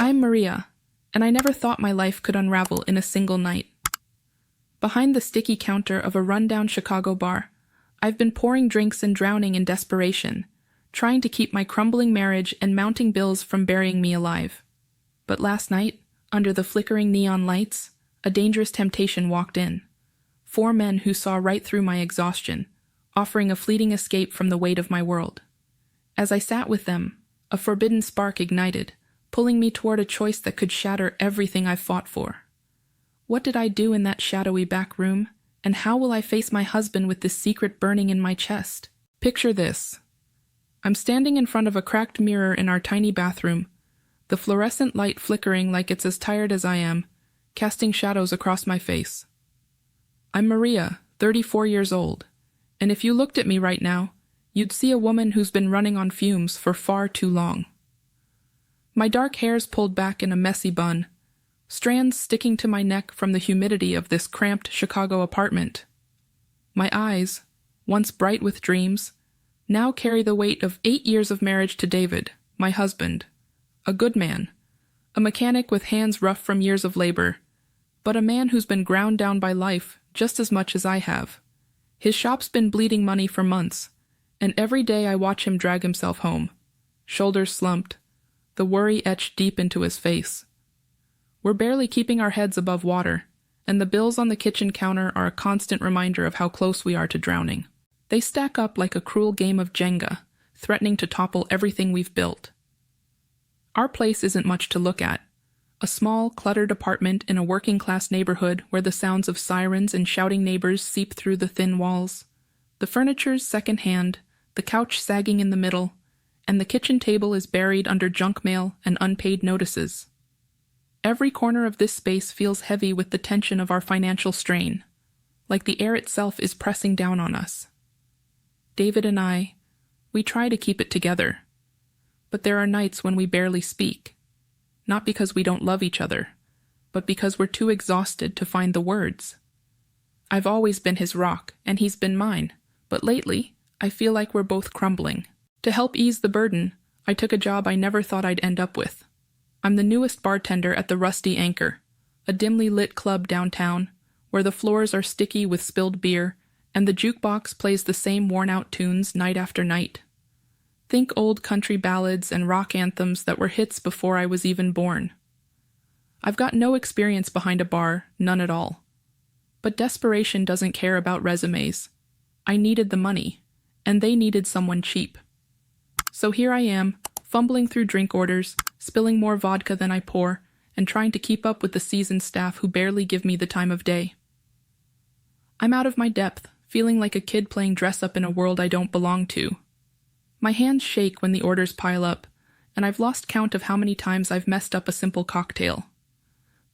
I'm Maria, and I never thought my life could unravel in a single night. Behind the sticky counter of a rundown Chicago bar, I've been pouring drinks and drowning in desperation, trying to keep my crumbling marriage and mounting bills from burying me alive. But last night, under the flickering neon lights, a dangerous temptation walked in. 4 men who saw right through my exhaustion, offering a fleeting escape from the weight of my world. As I sat with them, a forbidden spark ignited, pulling me toward a choice that could shatter everything I've fought for. What did I do in that shadowy back room, and how will I face my husband with this secret burning in my chest? Picture this. I'm standing in front of a cracked mirror in our tiny bathroom, the fluorescent light flickering like it's as tired as I am, casting shadows across my face. I'm Maria, 34 years old, and if you looked at me right now, you'd see a woman who's been running on fumes for far too long. My dark hair's pulled back in a messy bun, strands sticking to my neck from the humidity of this cramped Chicago apartment. My eyes, once bright with dreams, now carry the weight of 8 years of marriage to David, my husband. A good man, a mechanic with hands rough from years of labor, but a man who's been ground down by life just as much as I have. His shop's been bleeding money for months, and every day I watch him drag himself home, shoulders slumped, the worry etched deep into his face. We're barely keeping our heads above water, and the bills on the kitchen counter are a constant reminder of how close we are to drowning. They stack up like a cruel game of Jenga, threatening to topple everything we've built. Our place isn't much to look at. A small, cluttered apartment in a working-class neighborhood where the sounds of sirens and shouting neighbors seep through the thin walls. The furniture's second-hand, the couch sagging in the middle, and the kitchen table is buried under junk mail and unpaid notices. Every corner of this space feels heavy with the tension of our financial strain, like the air itself is pressing down on us. David and I, we try to keep it together, but there are nights when we barely speak, not because we don't love each other, but because we're too exhausted to find the words. I've always been his rock, and he's been mine, but lately, I feel like we're both crumbling. To help ease the burden, I took a job I never thought I'd end up with. I'm the newest bartender at the Rusty Anchor, a dimly lit club downtown, where the floors are sticky with spilled beer, and the jukebox plays the same worn-out tunes night after night. Think old country ballads and rock anthems that were hits before I was even born. I've got no experience behind a bar, none at all. But desperation doesn't care about resumes. I needed the money, and they needed someone cheap. So here I am, fumbling through drink orders, spilling more vodka than I pour, and trying to keep up with the seasoned staff who barely give me the time of day. I'm out of my depth, feeling like a kid playing dress-up in a world I don't belong to. My hands shake when the orders pile up, and I've lost count of how many times I've messed up a simple cocktail.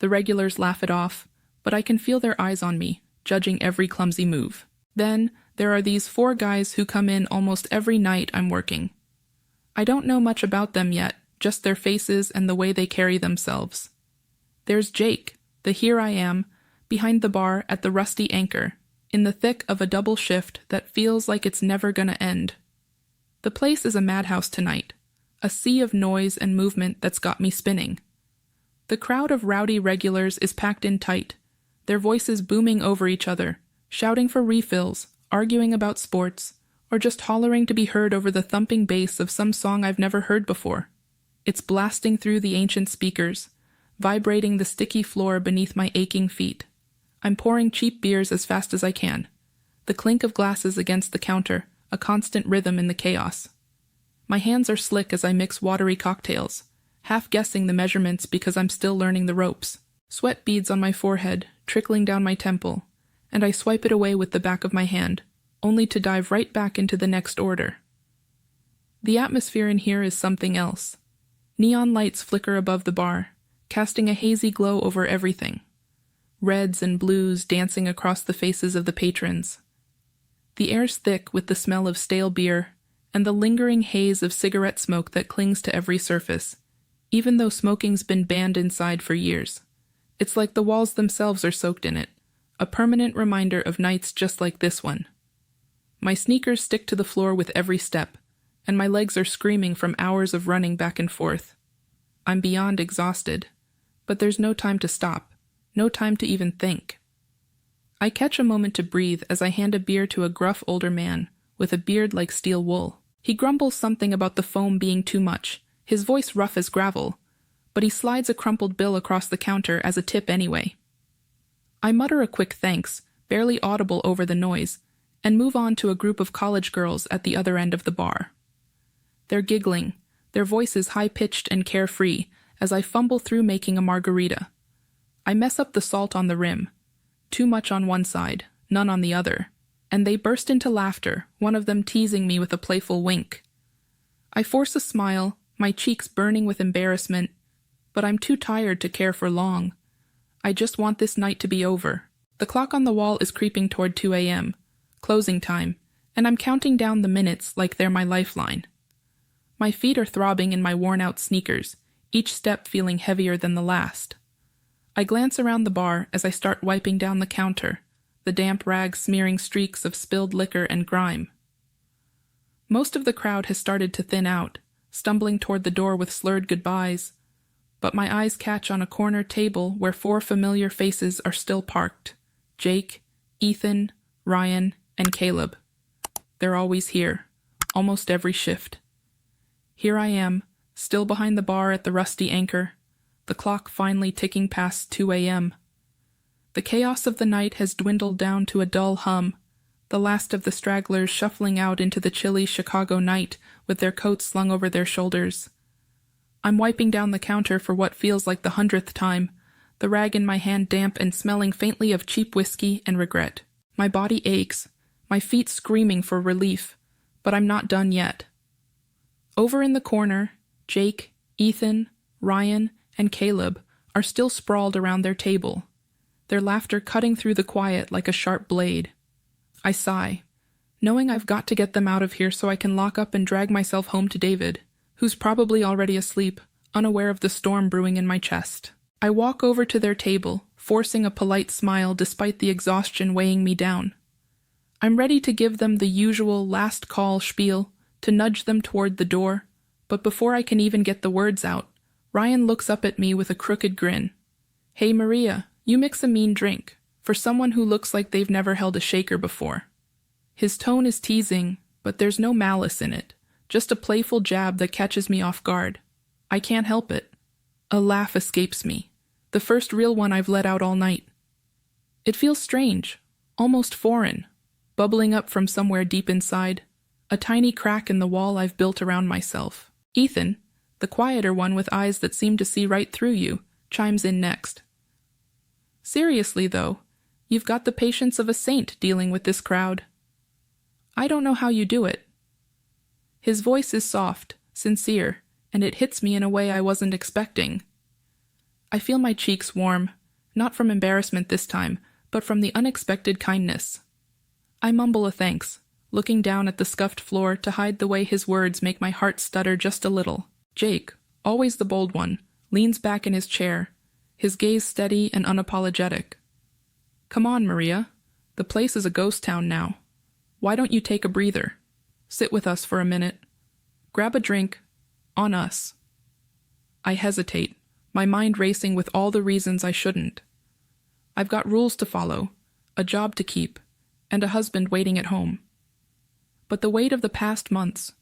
The regulars laugh it off, but I can feel their eyes on me, judging every clumsy move. Then, there are these 4 guys who come in almost every night I'm working. I don't know much about them yet, just their faces and the way they carry themselves. There's Jake, the here I am, behind the bar at the Rusty Anchor, in the thick of a double shift that feels like it's never gonna end. The place is a madhouse tonight, a sea of noise and movement that's got me spinning. The crowd of rowdy regulars is packed in tight, their voices booming over each other, shouting for refills, arguing about sports, or just hollering to be heard over the thumping bass of some song I've never heard before. It's blasting through the ancient speakers, vibrating the sticky floor beneath my aching feet. I'm pouring cheap beers as fast as I can, the clink of glasses against the counter, a constant rhythm in the chaos. My hands are slick as I mix watery cocktails, half guessing the measurements because I'm still learning the ropes. Sweat beads on my forehead, trickling down my temple, and I swipe it away with the back of my hand, only to dive right back into the next order. The atmosphere in here is something else. Neon lights flicker above the bar, casting a hazy glow over everything. Reds and blues dancing across the faces of the patrons. The air's thick with the smell of stale beer and the lingering haze of cigarette smoke that clings to every surface, even though smoking's been banned inside for years. It's like the walls themselves are soaked in it, a permanent reminder of nights just like this one. My sneakers stick to the floor with every step, and my legs are screaming from hours of running back and forth. I'm beyond exhausted. But there's no time to stop, no time to even think. I catch a moment to breathe as I hand a beer to a gruff older man, with a beard like steel wool. He grumbles something about the foam being too much, his voice rough as gravel, but he slides a crumpled bill across the counter as a tip anyway. I mutter a quick thanks, barely audible over the noise, and move on to a group of college girls at the other end of the bar. They're giggling, their voices high-pitched and carefree, as I fumble through making a margarita. I mess up the salt on the rim. Too much on one side, none on the other, and they burst into laughter, one of them teasing me with a playful wink. I force a smile, my cheeks burning with embarrassment, but I'm too tired to care for long. I just want this night to be over. The clock on the wall is creeping toward 2 a.m., closing time, and I'm counting down the minutes like they're my lifeline. My feet are throbbing in my worn-out sneakers, each step feeling heavier than the last. I glance around the bar as I start wiping down the counter, the damp rags smearing streaks of spilled liquor and grime. Most of the crowd has started to thin out, stumbling toward the door with slurred goodbyes, but my eyes catch on a corner table where 4 familiar faces are still parked: Jake, Ethan, Ryan, and Caleb. They're always here, almost every shift. Here I am, still behind the bar at the Rusty Anchor, the clock finally ticking past 2 a.m. The chaos of the night has dwindled down to a dull hum, the last of the stragglers shuffling out into the chilly Chicago night with their coats slung over their shoulders. I'm wiping down the counter for what feels like the 100th time, the rag in my hand damp and smelling faintly of cheap whiskey and regret. My body aches, my feet screaming for relief, but I'm not done yet. Over in the corner, Jake, Ethan, Ryan, and Caleb are still sprawled around their table, their laughter cutting through the quiet like a sharp blade. I sigh, knowing I've got to get them out of here so I can lock up and drag myself home to David, who's probably already asleep, unaware of the storm brewing in my chest. I walk over to their table, forcing a polite smile despite the exhaustion weighing me down. I'm ready to give them the usual last call spiel, to nudge them toward the door, but before I can even get the words out, Ryan looks up at me with a crooked grin. "Hey Maria, you mix a mean drink, for someone who looks like they've never held a shaker before." His tone is teasing, but there's no malice in it, just a playful jab that catches me off guard. I can't help it. A laugh escapes me, the first real one I've let out all night. It feels strange, almost foreign, bubbling up from somewhere deep inside, a tiny crack in the wall I've built around myself. Ethan, the quieter one with eyes that seem to see right through you, chimes in next. "Seriously, though, you've got the patience of a saint dealing with this crowd. I don't know how you do it." His voice is soft, sincere, and it hits me in a way I wasn't expecting. I feel my cheeks warm, not from embarrassment this time, but from the unexpected kindness. I mumble a thanks, looking down at the scuffed floor to hide the way his words make my heart stutter just a little. Jake, always the bold one, leans back in his chair, his gaze steady and unapologetic. "Come on, Maria. The place is a ghost town now. Why don't you take a breather? Sit with us for a minute. Grab a drink. On us." I hesitate, my mind racing with all the reasons I shouldn't. I've got rules to follow, a job to keep, and a husband waiting at home. But the weight of the past months,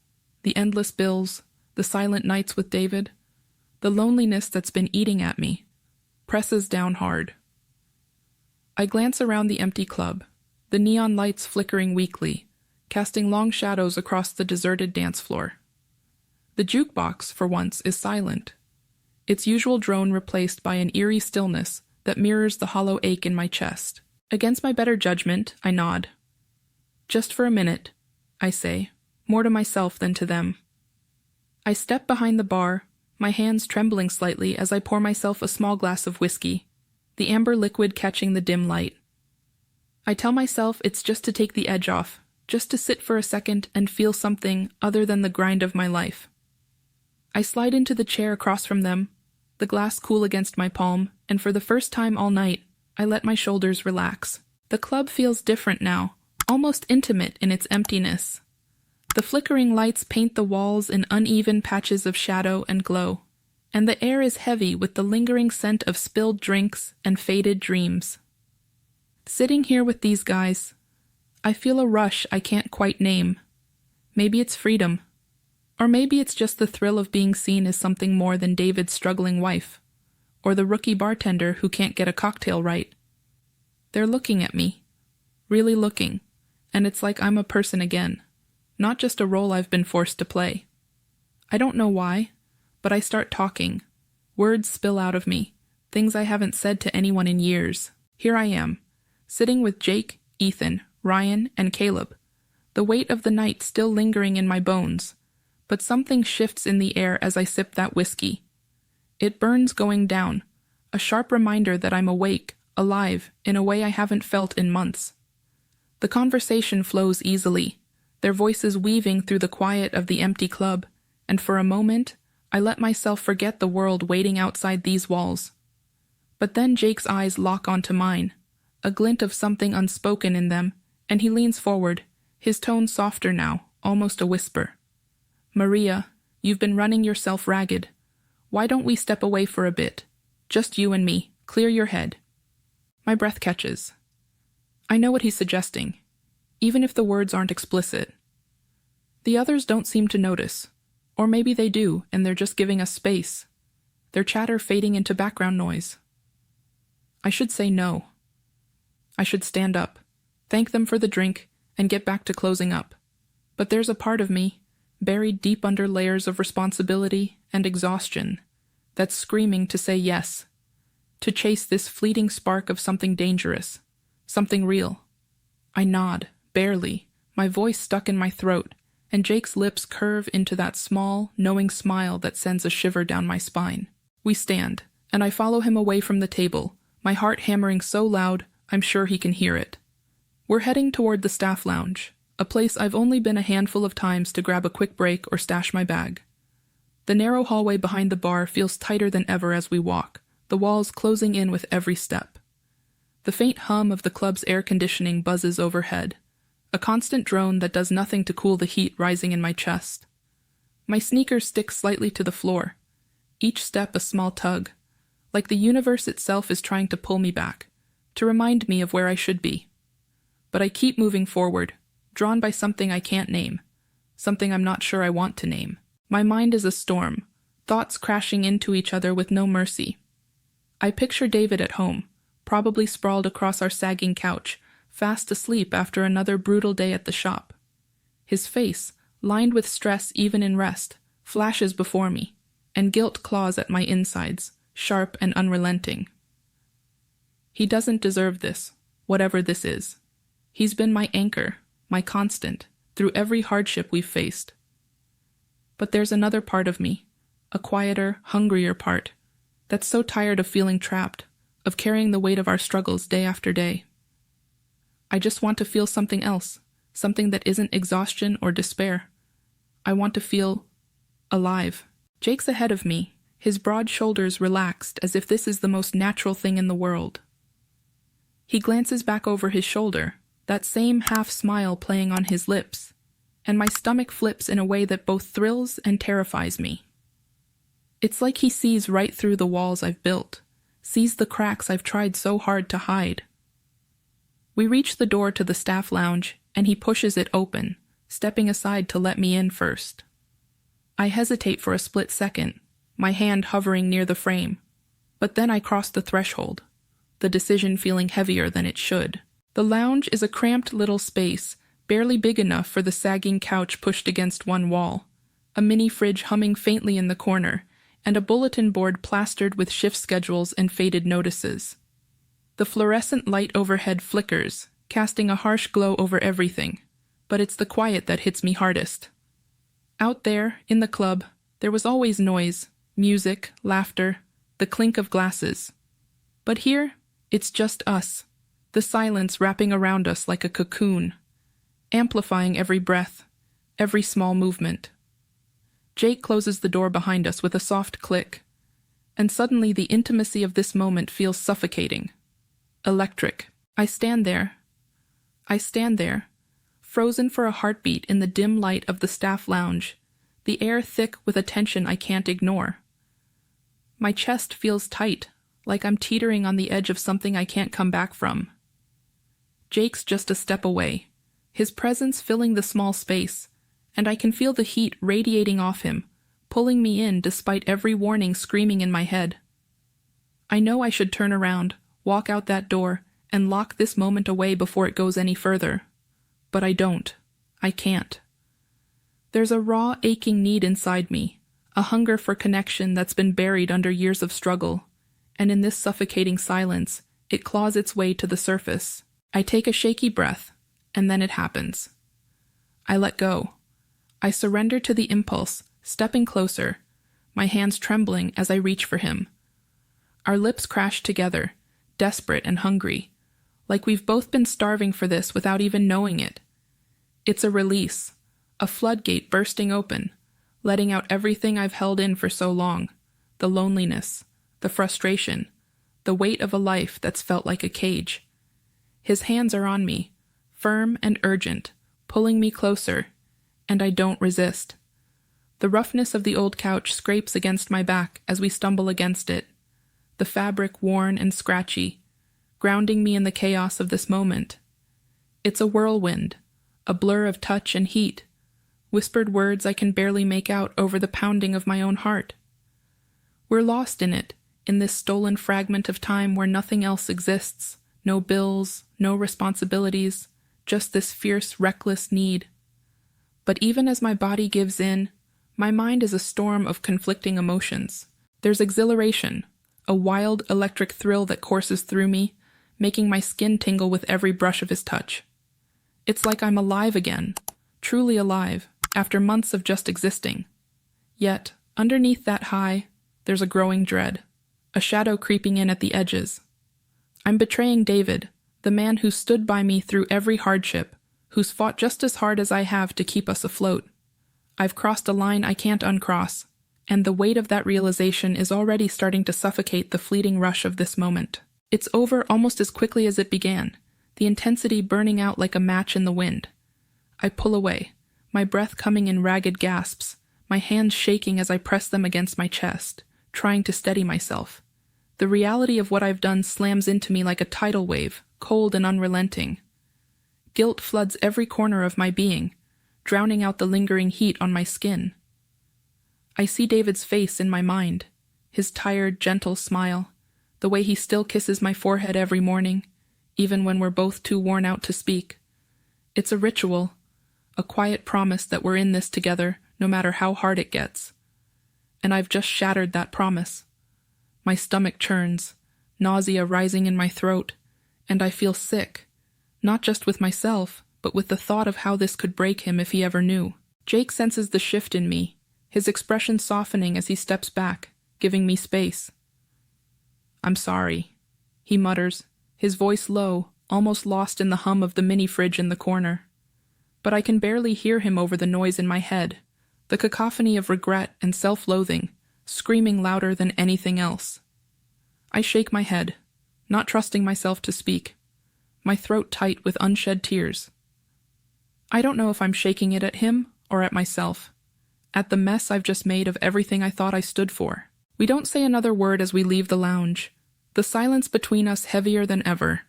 the endless bills, the silent nights with David, the loneliness that's been eating at me, presses down hard. I glance around the empty club, the neon lights flickering weakly, casting long shadows across the deserted dance floor. The jukebox, for once, is silent, its usual drone replaced by an eerie stillness that mirrors the hollow ache in my chest. Against my better judgment, I nod. "Just for a minute," I say, more to myself than to them. I step behind the bar, my hands trembling slightly as I pour myself a small glass of whiskey, the amber liquid catching the dim light. I tell myself it's just to take the edge off, just to sit for a second and feel something other than the grind of my life. I slide into the chair across from them, the glass cool against my palm, and for the first time all night, I let my shoulders relax. The club feels different now, almost intimate in its emptiness. The flickering lights paint the walls in uneven patches of shadow and glow, and the air is heavy with the lingering scent of spilled drinks and faded dreams. Sitting here with these guys, I feel a rush I can't quite name. Maybe it's freedom. Or maybe it's just the thrill of being seen as something more than David's struggling wife, or the rookie bartender who can't get a cocktail right. They're looking at me, really looking, and it's like I'm a person again, not just a role I've been forced to play. I don't know why, but I start talking. Words spill out of me, things I haven't said to anyone in years. Here I am, sitting with Jake, Ethan, Ryan, and Caleb, the weight of the night still lingering in my bones, but something shifts in the air as I sip that whiskey. It burns going down, a sharp reminder that I'm awake, alive, in a way I haven't felt in months. The conversation flows easily, their voices weaving through the quiet of the empty club, and for a moment, I let myself forget the world waiting outside these walls. But then Jake's eyes lock onto mine, a glint of something unspoken in them, and he leans forward, his tone softer now, almost a whisper. Maria, you've been running yourself ragged. Why don't we step away for a bit? Just you and me. Clear your head. My breath catches. I know what he's suggesting, even if the words aren't explicit. The others don't seem to notice. Or maybe they do, and they're just giving us space. Their chatter fading into background noise. I should say no. I should stand up, thank them for the drink, and get back to closing up. But there's a part of me, buried deep under layers of responsibility and exhaustion, that's screaming to say yes, to chase this fleeting spark of something dangerous, something real. I nod, barely, my voice stuck in my throat, and Jake's lips curve into that small, knowing smile that sends a shiver down my spine. We stand, and I follow him away from the table, my heart hammering so loud I'm sure he can hear it. We're heading toward the staff lounge, a place I've only been a handful of times to grab a quick break or stash my bag. The narrow hallway behind the bar feels tighter than ever as we walk, the walls closing in with every step. The faint hum of the club's air conditioning buzzes overhead, a constant drone that does nothing to cool the heat rising in my chest. My sneakers stick slightly to the floor, each step a small tug, like the universe itself is trying to pull me back, to remind me of where I should be. But I keep moving forward, drawn by something I can't name, something I'm not sure I want to name. My mind is a storm, thoughts crashing into each other with no mercy. I picture David at home, probably sprawled across our sagging couch, fast asleep after another brutal day at the shop. His face, lined with stress even in rest, flashes before me, and guilt claws at my insides, sharp and unrelenting. He doesn't deserve this, whatever this is. He's been my anchor, my constant, through every hardship we've faced. But there's another part of me, a quieter, hungrier part, that's so tired of feeling trapped, of carrying the weight of our struggles day after day. I just want to feel something else, something that isn't exhaustion or despair. I want to feel alive. Jake's ahead of me, his broad shoulders relaxed as if this is the most natural thing in the world. He glances back over his shoulder, that same half-smile playing on his lips, and my stomach flips in a way that both thrills and terrifies me. It's like he sees right through the walls I've built, sees the cracks I've tried so hard to hide. We reach the door to the staff lounge, and he pushes it open, stepping aside to let me in first. I hesitate for a split second, my hand hovering near the frame, but then I cross the threshold, the decision feeling heavier than it should. The lounge is a cramped little space, barely big enough for the sagging couch pushed against one wall, a mini fridge humming faintly in the corner, and a bulletin board plastered with shift schedules and faded notices. The fluorescent light overhead flickers, casting a harsh glow over everything, but it's the quiet that hits me hardest. Out there, in the club, there was always noise, music, laughter, the clink of glasses. But here, it's just us, the silence wrapping around us like a cocoon, amplifying every breath, every small movement. Jake closes the door behind us with a soft click, and suddenly the intimacy of this moment feels suffocating. Electric. I stand there, frozen for a heartbeat in the dim light of the staff lounge, the air thick with a tension I can't ignore. My chest feels tight, like I'm teetering on the edge of something I can't come back from. Jake's just a step away, his presence filling the small space, and I can feel the heat radiating off him, pulling me in despite every warning screaming in my head. I know I should turn around, walk out that door, and lock this moment away before it goes any further. But I don't. I can't. There's a raw, aching need inside me, a hunger for connection that's been buried under years of struggle, and in this suffocating silence, it claws its way to the surface. I take a shaky breath, and then it happens. I let go. I surrender to the impulse, stepping closer, my hands trembling as I reach for him. Our lips crash together, desperate and hungry, like we've both been starving for this without even knowing it. It's a release, a floodgate bursting open, letting out everything I've held in for so long, the loneliness, the frustration, the weight of a life that's felt like a cage. His hands are on me, firm and urgent, pulling me closer, and I don't resist. The roughness of the old couch scrapes against my back as we stumble against it, the fabric worn and scratchy, grounding me in the chaos of this moment. It's a whirlwind, a blur of touch and heat, whispered words I can barely make out over the pounding of my own heart. We're lost in it, in this stolen fragment of time where nothing else exists, no bills, no responsibilities, just this fierce, reckless need. But even as my body gives in, my mind is a storm of conflicting emotions. There's exhilaration, a wild electric thrill that courses through me, making my skin tingle with every brush of his touch. It's like I'm alive again, truly alive, after months of just existing. Yet, underneath that high, there's a growing dread, a shadow creeping in at the edges. I'm betraying David, the man who stood by me through every hardship, who's fought just as hard as I have to keep us afloat. I've crossed a line I can't uncross, and the weight of that realization is already starting to suffocate the fleeting rush of this moment. It's over almost as quickly as it began, the intensity burning out like a match in the wind. I pull away, my breath coming in ragged gasps, my hands shaking as I press them against my chest, trying to steady myself. The reality of what I've done slams into me like a tidal wave, cold and unrelenting. Guilt floods every corner of my being, drowning out the lingering heat on my skin. I see David's face in my mind, his tired, gentle smile, the way he still kisses my forehead every morning, even when we're both too worn out to speak. It's a ritual, a quiet promise that we're in this together, no matter how hard it gets. And I've just shattered that promise. My stomach churns, nausea rising in my throat, and I feel sick, not just with myself, but with the thought of how this could break him if he ever knew. Jake senses the shift in me, his expression softening as he steps back, giving me space. "I'm sorry," he mutters, his voice low, almost lost in the hum of the mini-fridge in the corner. But I can barely hear him over the noise in my head, the cacophony of regret and self-loathing, screaming louder than anything else. I shake my head, not trusting myself to speak, my throat tight with unshed tears. I don't know if I'm shaking it at him or at myself, at the mess I've just made of everything I thought I stood for. We don't say another word as we leave the lounge, the silence between us heavier than ever.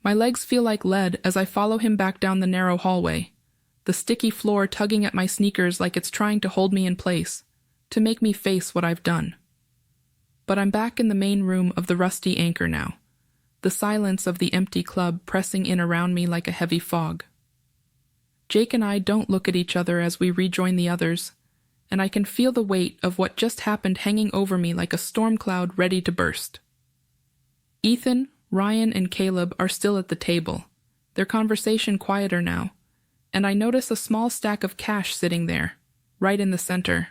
My legs feel like lead as I follow him back down the narrow hallway, the sticky floor tugging at my sneakers like it's trying to hold me in place, to make me face what I've done. But I'm back in the main room of the Rusty Anchor now, the silence of the empty club pressing in around me like a heavy fog. Jake and I don't look at each other as we rejoin the others, and I can feel the weight of what just happened hanging over me like a storm cloud ready to burst. Ethan, Ryan, and Caleb are still at the table, their conversation quieter now, and I notice a small stack of cash sitting there, right in the center.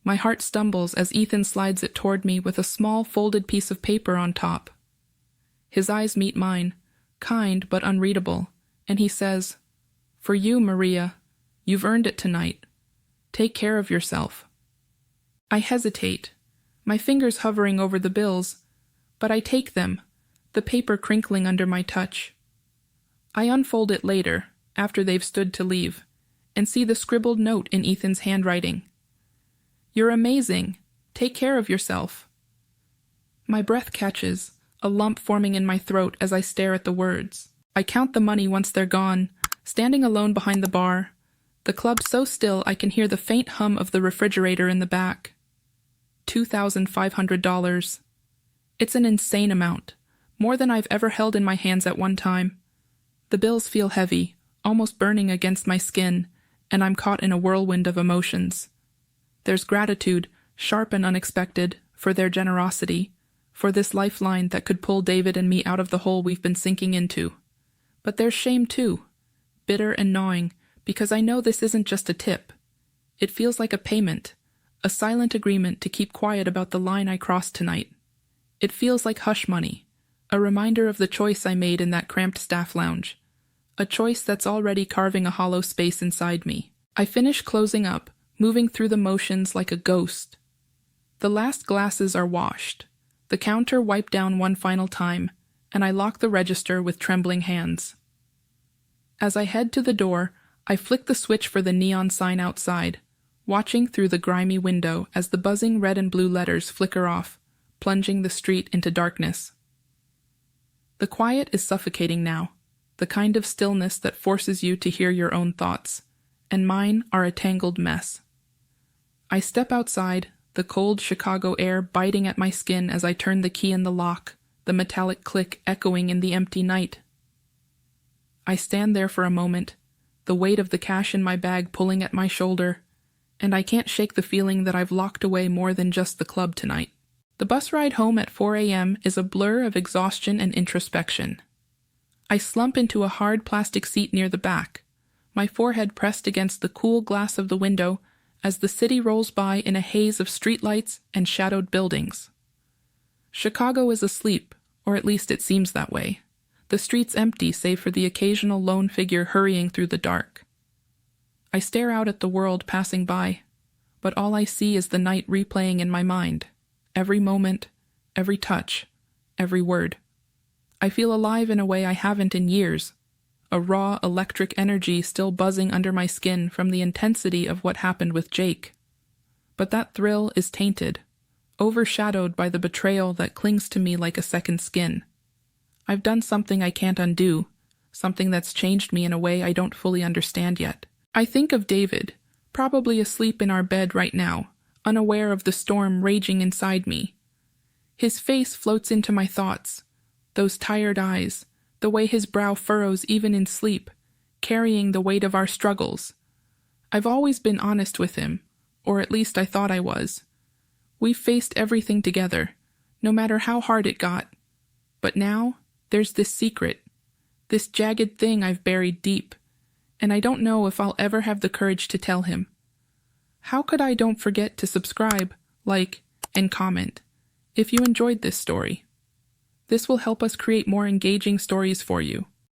My heart stumbles as Ethan slides it toward me with a small folded piece of paper on top. His eyes meet mine, kind but unreadable, and he says, "For you, Maria, you've earned it tonight. Take care of yourself." I hesitate, my fingers hovering over the bills, but I take them, the paper crinkling under my touch. I unfold it later, after they've stood to leave, and see the scribbled note in Ethan's handwriting. "You're amazing. Take care of yourself. My breath catches, a lump forming in my throat as I stare at the words. I count the money once they're gone, standing alone behind the bar, the club so still I can hear the faint hum of the refrigerator in the back. $2,500. It's an insane amount, more than I've ever held in my hands at one time. The bills feel heavy, almost burning against my skin, and I'm caught in a whirlwind of emotions. There's gratitude, sharp and unexpected, for their generosity, for this lifeline that could pull David and me out of the hole we've been sinking into. But there's shame too, bitter and gnawing, because I know this isn't just a tip. It feels like a payment, a silent agreement to keep quiet about the line I crossed tonight. It feels like hush money, a reminder of the choice I made in that cramped staff lounge, a choice that's already carving a hollow space inside me. I finish closing up, moving through the motions like a ghost. The last glasses are washed, the counter wiped down one final time, and I lock the register with trembling hands. As I head to the door, I flick the switch for the neon sign outside, watching through the grimy window as the buzzing red and blue letters flicker off, plunging the street into darkness. The quiet is suffocating now, the kind of stillness that forces you to hear your own thoughts, and mine are a tangled mess. I step outside, the cold Chicago air biting at my skin as I turn the key in the lock, the metallic click echoing in the empty night. I stand there for a moment, the weight of the cash in my bag pulling at my shoulder, and I can't shake the feeling that I've locked away more than just the club tonight. The bus ride home at 4 a.m. is a blur of exhaustion and introspection. I slump into a hard plastic seat near the back, my forehead pressed against the cool glass of the window as the city rolls by in a haze of streetlights and shadowed buildings. Chicago is asleep, or at least it seems that way. The streets empty save for the occasional lone figure hurrying through the dark. I stare out at the world passing by, but all I see is the night replaying in my mind. Every moment, every touch, every word. I feel alive in a way I haven't in years, a raw electric energy still buzzing under my skin from the intensity of what happened with Jake. But that thrill is tainted, overshadowed by the betrayal that clings to me like a second skin. I've done something I can't undo, something that's changed me in a way I don't fully understand yet. I think of David, probably asleep in our bed right now, unaware of the storm raging inside me. His face floats into my thoughts, those tired eyes, the way his brow furrows even in sleep, carrying the weight of our struggles. I've always been honest with him, or at least I thought I was. We've faced everything together, no matter how hard it got. But now, there's this secret, this jagged thing I've buried deep, and I don't know if I'll ever have the courage to tell him. How could I don't forget to subscribe, like, and comment if you enjoyed this story? This will help us create more engaging stories for you.